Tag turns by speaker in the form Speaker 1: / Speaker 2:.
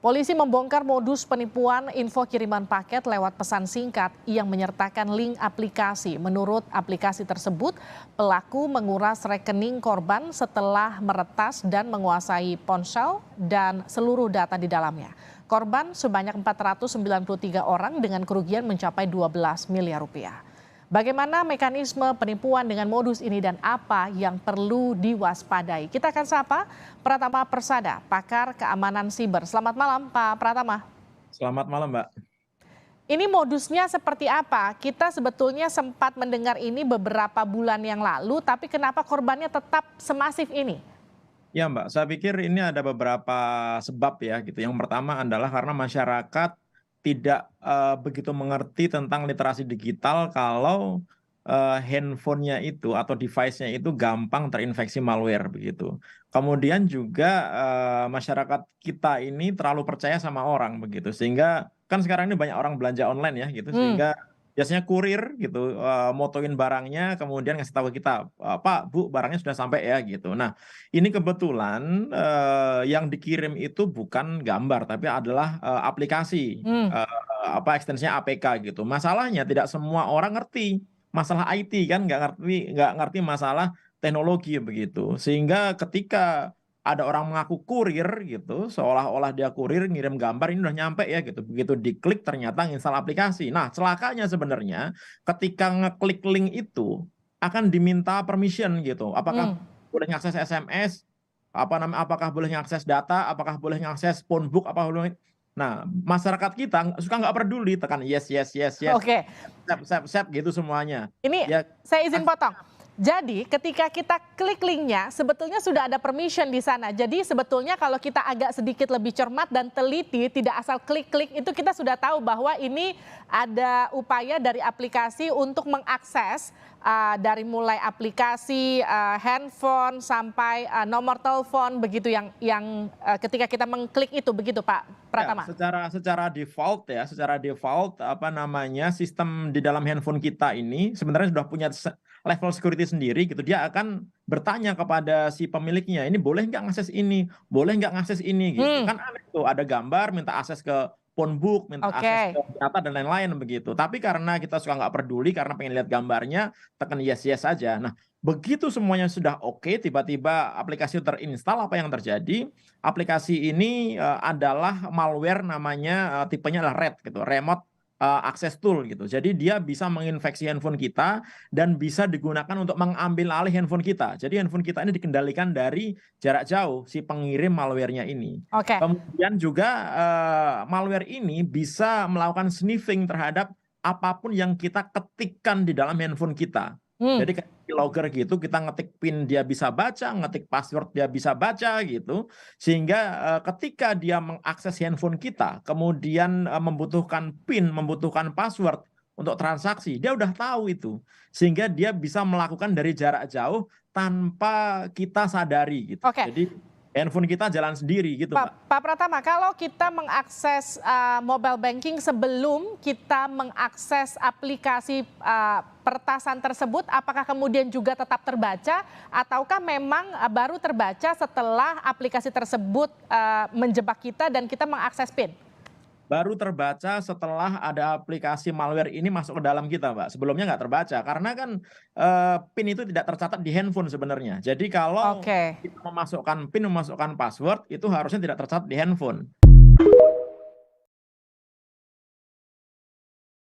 Speaker 1: Polisi membongkar modus penipuan info kiriman paket lewat pesan singkat yang menyertakan link aplikasi. Menurut aplikasi tersebut, pelaku menguras rekening korban setelah meretas dan menguasai ponsel dan seluruh data di dalamnya. Korban sebanyak 493 orang dengan kerugian mencapai 12 miliar rupiah. Bagaimana mekanisme penipuan dengan modus ini dan apa yang perlu diwaspadai? Kita akan sapa Pratama Persada, pakar keamanan siber. Selamat malam Pak Pratama.
Speaker 2: Selamat malam, Mbak.
Speaker 1: Ini modusnya seperti apa? Kita sebetulnya sempat mendengar ini beberapa bulan yang lalu, tapi kenapa korbannya tetap semasif ini?
Speaker 2: Ya, Mbak, saya pikir ini ada beberapa sebab ya gitu. Yang pertama adalah karena masyarakat tidak begitu mengerti tentang literasi digital kalau handphonenya itu atau device-nya itu gampang terinfeksi malware begitu. Kemudian juga masyarakat kita ini terlalu percaya sama orang begitu. Sehingga kan sekarang ini banyak orang belanja online ya gitu. Sehingga biasanya kurir gitu motoin barangnya kemudian ngasih tahu ke kita, Pak, Bu, barangnya sudah sampai ya gitu. Nah, ini kebetulan yang dikirim itu bukan gambar tapi adalah aplikasi,
Speaker 1: Hmm.
Speaker 2: ekstensinya APK gitu. Masalahnya tidak semua orang ngerti masalah IT kan, nggak ngerti masalah teknologi begitu. Sehingga ketika ada orang mengaku kurir gitu, seolah-olah dia kurir ngirim gambar ini udah nyampe ya gitu. Begitu diklik ternyata nginstal aplikasi. Nah, celakanya sebenarnya ketika ngeklik link itu akan diminta permission gitu. Apakah
Speaker 1: Hmm.
Speaker 2: boleh ngakses SMS, apakah boleh ngakses data, apakah boleh ngakses phone book, apa boleh. Nah, masyarakat kita suka nggak peduli, tekan yes yes yes yes,
Speaker 1: Oke.
Speaker 2: sep gitu semuanya.
Speaker 1: Ini
Speaker 2: Ya,
Speaker 1: saya izin potong. Jadi ketika kita klik linknya sebetulnya sudah ada permission di sana. Jadi sebetulnya kalau kita agak sedikit lebih cermat dan teliti, tidak asal klik-klik itu kita sudah tahu bahwa ini ada upaya dari aplikasi untuk mengakses dari mulai aplikasi handphone sampai nomor telepon begitu yang ketika kita mengklik itu begitu Pak
Speaker 2: ya,
Speaker 1: Pratama.
Speaker 2: secara default apa namanya sistem di dalam handphone kita ini sebenarnya sudah punya level security sendiri gitu. Dia akan bertanya kepada si pemiliknya, ini boleh nggak ngakses ini, boleh nggak ngakses ini gitu.
Speaker 1: Hmm,
Speaker 2: Kan aneh tuh, ada gambar, minta akses ke phone book, minta akses
Speaker 1: oke.
Speaker 2: ke data dan lain-lain begitu. Tapi karena kita suka nggak peduli, karena pengen lihat gambarnya, tekan yes yes saja. Nah, begitu semuanya sudah oke, tiba-tiba aplikasi terinstall, apa yang terjadi? Aplikasi ini adalah malware namanya tipenya adalah RAT gitu, Remote Access Tool gitu. Jadi dia bisa menginfeksi handphone kita dan bisa digunakan untuk mengambil alih handphone kita. Jadi handphone kita ini dikendalikan dari jarak jauh si pengirim malware-nya ini.
Speaker 1: Oke.
Speaker 2: Kemudian juga malware ini bisa melakukan sniffing terhadap apapun yang kita ketikkan di dalam handphone kita.
Speaker 1: Hmm.
Speaker 2: Jadi kayak keylogger gitu, kita ngetik PIN dia bisa baca, ngetik password dia bisa baca gitu. Sehingga ketika dia mengakses handphone kita, kemudian membutuhkan PIN, membutuhkan password untuk transaksi, dia udah tahu itu. Sehingga dia bisa melakukan dari jarak jauh tanpa kita sadari gitu.
Speaker 1: Oke.
Speaker 2: Jadi handphone kita jalan sendiri gitu, Mbak.
Speaker 1: Pak Pratama, kalau kita mengakses mobile banking sebelum kita mengakses aplikasi pertasan tersebut, apakah kemudian juga tetap terbaca ataukah memang baru terbaca setelah aplikasi tersebut menjebak kita dan kita mengakses PIN?
Speaker 2: Baru terbaca setelah ada aplikasi malware ini masuk ke dalam kita, Mbak. Sebelumnya nggak terbaca karena kan PIN itu tidak tercatat di handphone sebenarnya. Jadi kalau
Speaker 1: Oke.
Speaker 2: kita memasukkan PIN, memasukkan password itu harusnya tidak tercatat di handphone.